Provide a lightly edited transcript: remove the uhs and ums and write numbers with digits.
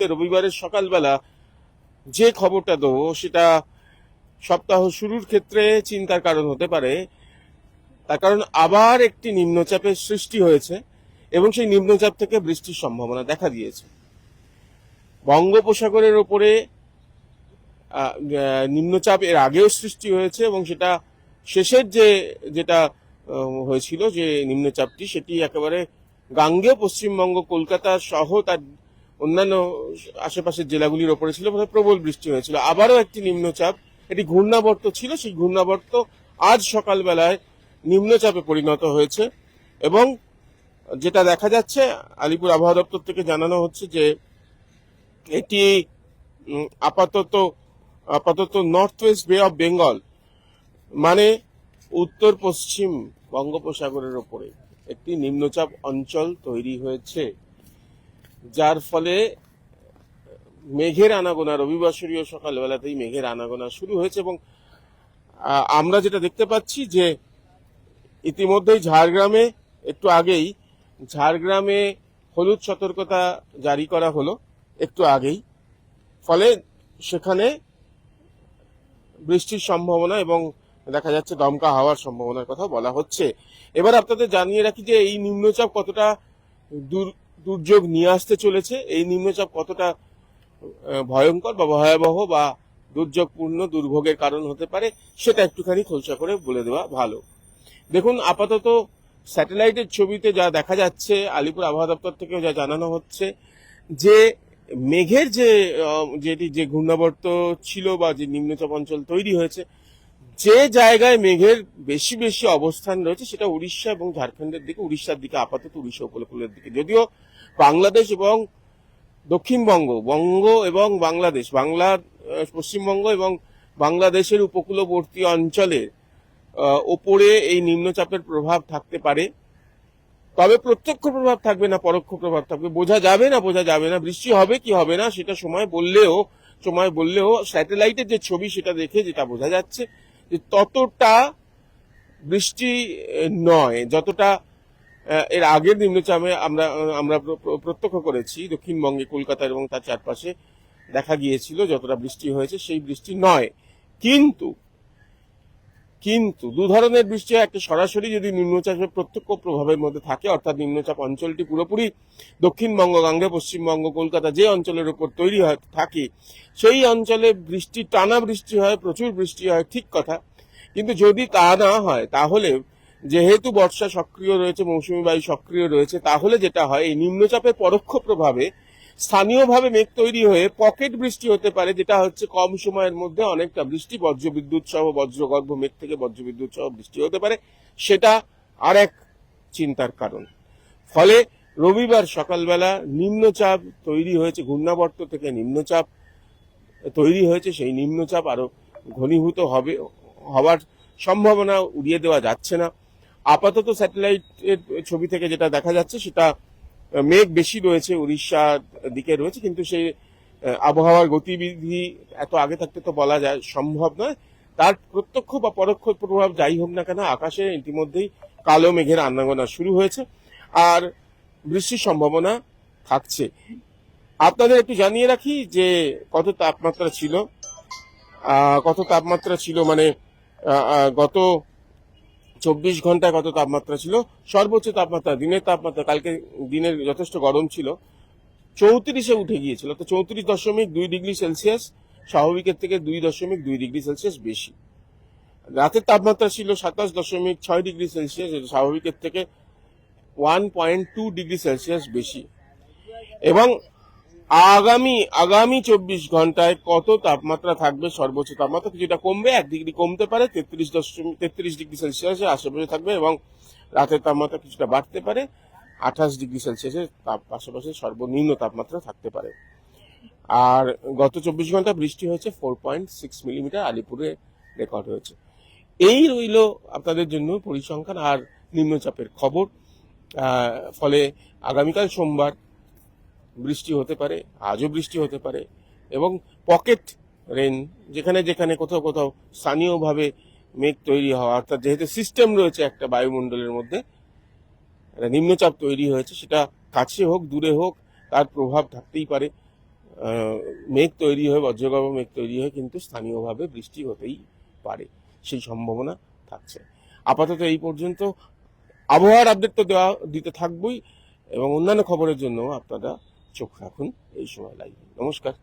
রবিবারের সকালবেলা যে খবরটা দেবো সেটা সপ্তাহ শুরুর ক্ষেত্রে চিন্তার কারণ হতে পারে। তার কারণ আবার একটি নিম্নচাপের সৃষ্টি হয়েছে এবং সেই নিম্নচাপ থেকে বৃষ্টির সম্ভাবনা দেখা দিয়েছে। বঙ্গোপসাগরের ওপরে নিম্নচাপ এর আগেও সৃষ্টি হয়েছে এবং সেটা শেষের যেটা হয়েছিল যে নিম্নচাপটি, সেটি একেবারে গাঙ্গেয় পশ্চিমবঙ্গ, কলকাতা সহ তার অন্যান্য আশেপাশের জেলাগুলির ওপরে ছিল, প্রবল বৃষ্টি হয়েছিল। আবারও একটি নিম্নচাপ, এটি ঘূর্ণাবর্ত ছিল, সেই ঘূর্ণাবর্ত আজ সকালবেলায় নিম্নচাপে পরিণত হয়েছে এবং যেটা দেখা যাচ্ছে, আলিপুর আবহাওয়া দপ্তর থেকে জানানো হচ্ছে যে এটি আপাতত নর্থ ওয়েস্ট বে অফ বেঙ্গল, মানে উত্তর পশ্চিম বঙ্গোপসাগরের ওপরে একটি নিম্নচাপ অঞ্চল তৈরি হয়েছে, যার ফলে মেঘের আনাগোনা রবিবাসরীয় সকালবেলাতেই মেঘের আনাগোনা শুরু হয়েছে। এবং আমরা যেটা দেখতে পাচ্ছি যে ইতিমধ্যেই ঝাড়গ্রামে, একটু আগেই ঝাড়গ্রামে হলুদ সতর্কতা জারি করা হলো একটু আগেই, ফলে সেখানে বৃষ্টির সম্ভাবনা এবং দেখা যাচ্ছে দমকা হাওয়ার সম্ভাবনার কথা বলা হচ্ছে। এবার আপনাদের জানিয়ে রাখি যে এই নিম্নচাপ কতটা দুর্যোগ নিয়ে আসতে চলেছে, এই নিম্নচাপ কতটা ভয়ঙ্কর বা ভয়াবহ বা দুর্যোগপূর্ণ দুর্ভোগের কারণ হতে পারে, সেটা একটুখানি খোলসা করে বলে দেওয়া ভালো। দেখুন, আপাতত স্যাটেলাইটের ছবিতে যা দেখা যাচ্ছে, আলিপুর আবহাওয়া দপ্তর থেকেও যা জানানো হচ্ছে, যে মেঘের যে ঘূর্ণাবর্ত ছিল বা যে নিম্নচাপ অঞ্চল তৈরি হয়েছে, যে জায়গায় মেঘের বেশি বেশি অবস্থান রয়েছে সেটা উড়িষ্যা এবং ঝাড়খণ্ডের দিকে, উড়িষ্যার দিকে, আপাতত উড়িষ্যা উপকূলের দিকে। যদিও বাংলাদেশ এবং দক্ষিণবঙ্গ, বঙ্গ এবং বাংলাদেশ, পশ্চিমবঙ্গ এবং বাংলাদেশের উপকূলবর্তী অঞ্চলের ওপরে এই নিম্নচাপের প্রভাব থাকতে পারে, তবে প্রত্যক্ষ প্রভাব থাকবে না, পরোক্ষ প্রভাব থাকবে। বোঝা যাবে না বৃষ্টি হবে কি হবে না, সেটা সময় বললেও স্যাটেলাইটের যে ছবি সেটা দেখে যেটা বোঝা যাচ্ছে যে ততটা বৃষ্টি নয় যতটা এর আগের নিম্নচাপে আমরা প্রত্যক্ষ করেছি দক্ষিণবঙ্গে, কলকাতা এবং তার চারপাশে দেখা গিয়েছিল। যতটা বৃষ্টি হয়েছে সেই বৃষ্টি নয়। কিন্তু দু ধরনের বৃষ্টি হয়। একটা সরাসরি যদি নিম্নচাপের প্রত্যক্ষ প্রভাবের মধ্যে থাকে, অর্থাৎ নিম্নচাপ অঞ্চলটি পুরোপুরি দক্ষিণবঙ্গ, গাঙ্গেয় পশ্চিমবঙ্গ, কলকাতা যে অঞ্চলের উপর তৈরি থাকে, সেই অঞ্চলে টানা বৃষ্টি হয়, প্রচুর বৃষ্টি হয়, ঠিক কথা। কিন্তু যদি তা না হয়, তাহলে যেহেতু বর্ষা সক্রিয় রয়েছে, মৌসুমী বায়ু সক্রিয় রয়েছে, তাহলে যেটা হয়, এই নিম্নচাপের পরোক্ষ প্রভাবে স্থানীয়ভাবে মেঘ তৈরি হয়ে পকেট বৃষ্টি হতে পারে, যেটা হচ্ছে কম সময়ের মধ্যে অনেকটা বৃষ্টি, বজ্রবিদ্যুৎ সহ, বজ্রগর্ভ মেঘ থেকে বজ্রবিদ্যুৎ সহ বৃষ্টি হতে পারে, সেটা আর এক চিন্তার কারণ। ফলে রবিবার সকালবেলা নিম্নচাপ তৈরি হয়েছে, ঘূর্ণাবর্ত থেকে নিম্নচাপ তৈরি হয়েছে, সেই নিম্নচাপ আরো ঘনীভূত হওয়ার সম্ভাবনা উড়িয়ে দেওয়া যাচ্ছে না। আপাতত স্যাটেলাইটের ছবি থেকে যেটা দেখা যাচ্ছে, সেটা মেঘ বেশি রয়েছে, উড়িষ্যার দিকে রয়েছে, কিন্তু সেই আবহাওয়ার গতিবিধি এত আগে থাকতে তো বলা যায় সম্ভব নয়। তার প্রত্যক্ষ বা পরোক্ষ প্রভাব যাই হোক না কেন, আকাশে ইতিমধ্যেই কালো মেঘের আনাগোনা শুরু হয়েছে আর বৃষ্টির সম্ভাবনা থাকছে। আপনাদের একটু জানিয়ে রাখি যে কত তাপমাত্রা ছিল, মানে গত 24 ঘন্টায় কত তাপমাত্রা ছিল। সর্বোচ্চ তাপমাত্রা, দিনের তাপমাত্রা, কালকে দিনের যথেষ্ট গরম ছিল, 34-এ উঠে গিয়েছিল। তো 34.2 ডিগ্রি সেলসিয়াস, স্বাভাবিকের থেকে 2.2 ডিগ্রি সেলসিয়াস বেশি। রাতের তাপমাত্রা ছিল 27.6 ডিগ্রি সেলসিয়াস, স্বাভাবিকের থেকে 1.2 ডিগ্রি সেলসিয়াস বেশি। এবং আগামী 24 ঘন্টায় কত তাপমাত্রা থাকবে, সর্বোচ্চ তাপমাত্রা কিছুটা কমবে, 1 ডিগ্রি কমতে পারে, 33 ডিগ্রি সেলসিয়াসের আশেপাশে থাকবে, এবং রাতের তাপমাত্রা কিছুটা বাড়তে পারে, 28 ডিগ্রি সেলসিয়াসের আশেপাশে সর্বনিম্ন তাপমাত্রা থাকতে পারে। আর গত 24 ঘন্টা বৃষ্টি হয়েছে 4.6 মিলিমিটার, আলিপুরে রেকর্ড হয়েছে। এই রইল আপনাদের জন্য পরিসংখ্যান আর নিম্নচাপের খবর। ফলে আগামীকাল সোমবার বৃষ্টি হতে পারে, আজও বৃষ্টি হতে পারে, এবং পকেট রেন, যেখানে কোথাও স্থানীয়ভাবে মেঘ তৈরি হওয়া, অর্থাৎ যেহেতু সিস্টেম রয়েছে একটা বায়ুমণ্ডলের মধ্যে, নিম্নচাপ তৈরি হয়েছে, সেটা কাছে হোক দূরে হোক তার প্রভাব থাকতেই পারে মেঘ তৈরি হয়ে বজ্রগর্ভ মেঘ তৈরি হয়ে কিন্তু স্থানীয়ভাবে বৃষ্টি হতেই পারে, সেই সম্ভাবনা থাকছে। আপাতত এই পর্যন্ত। আবহাওয়ার আপডেট তো দিতে থাকবই, এবং অন্যান্য খবরের জন্য আপনারা চোখ রাখুন এই সময় লাইভে। নমস্কার।